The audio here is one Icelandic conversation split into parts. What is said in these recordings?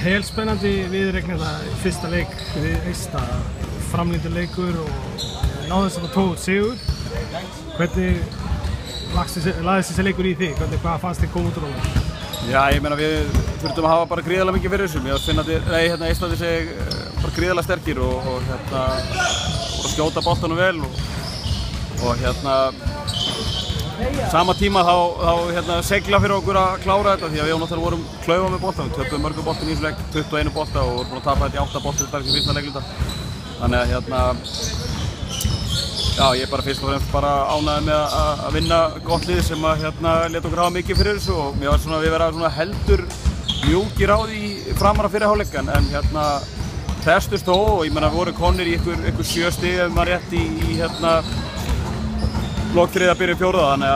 Helspennandi viðureign þetta fyrsta leik við Eista, framlíndur leikur og náðum sem að tók sigur. Hvernig lagðist þessi leikur í þig? Hvað fannst þig koma út úr honum? Já, ég meina við þurftum að hafa bara gríðarlega mikið fyrir þessu. Ég finna að Eistandi sig bara gríðarlega sterkir og skjóta boltanum vel og sama tíma þá segla fyrir okkur að klára þetta því að við náttúrulega vorum klaufa með boltan. Við töpuðum mörgum boltum í þessu leik, 21 bolta og vorum búin að tapa þetta í 8 bolta í fyrsta leikluta. Þannig að já, ég er bara fyrst og fremst bara ánægður með að vinna gott lið sem að lét okkur hafa mikið fyrir þessu og mér var svona við vera svona heldur mjúkir á því framar af fyrri hálfleik en hrestust þó og ég meina við vorum komnir í ykkur 7 stig ef maður rétt í lok 3. byrjun 4. Þannig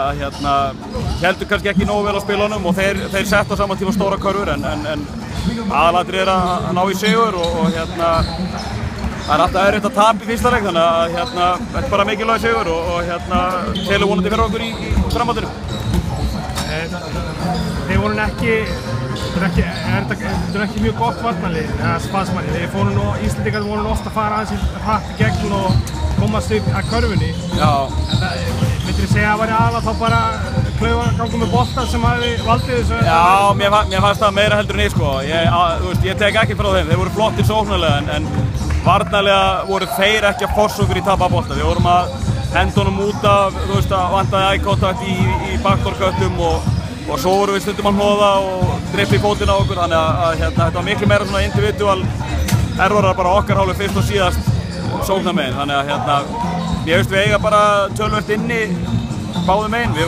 að heldur kannski ekki nógu vel á spilunum og þeir sett á sama tíma stóra körfur en aðalatriðið er að ná í sigur og það er alltaf erfitt að tapa í fyrsta leik þannig að þetta er bara mikilvæg sigur og telur vonandi fyrir okkur í framhaldinu. Þeir voru ekki mjög gott varnarlið, eða spansmannið. Íslendingar voru ofta að fara aðeins hratt í gegn og komast upp að körfunni. Já. Myndir þið segja að það væri aðalega þá bara klaufagangur með bolta sem hafi valdið þessu? Já, mér fannst það meira heldur en ég sko. Ég tek ekki frá þeim, þeir voru flottir sóknarlega en varnarlega voru þeir ekki að forsa okkur í tapa bolta. Við vorum að henda honum út af, vantaði eye-kontakt í backdoor-köttum og svo vorum við stundum að hnoða og drepa í fótinn á okkur þannig að þetta var miklu meira svona individual errorar bara okkar hálfu fyrst og síðast sóknarmegin þannig að ég veist við eiga bara töluvert inni báðum megin. Við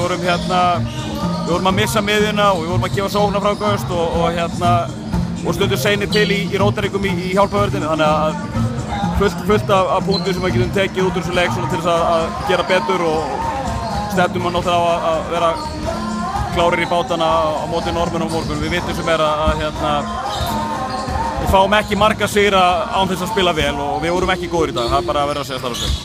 vorum að missa miðjuna og við vorum að gefa sóknarfrákast og stundum seinir til í rótaríkum í hjálpavörðinni þannig að fullt af punktum sem við getum tekið út úr þessu leik til þess að gera betur og stefnum að náttúrulega að vera klárir í bátana á móti Norðmönnum á morgun. Við vitum sem að við fáum ekki marga sigra án þess að spila vel og við vorum ekki góðir í dag. Það er bara að vera að segja starf á sig.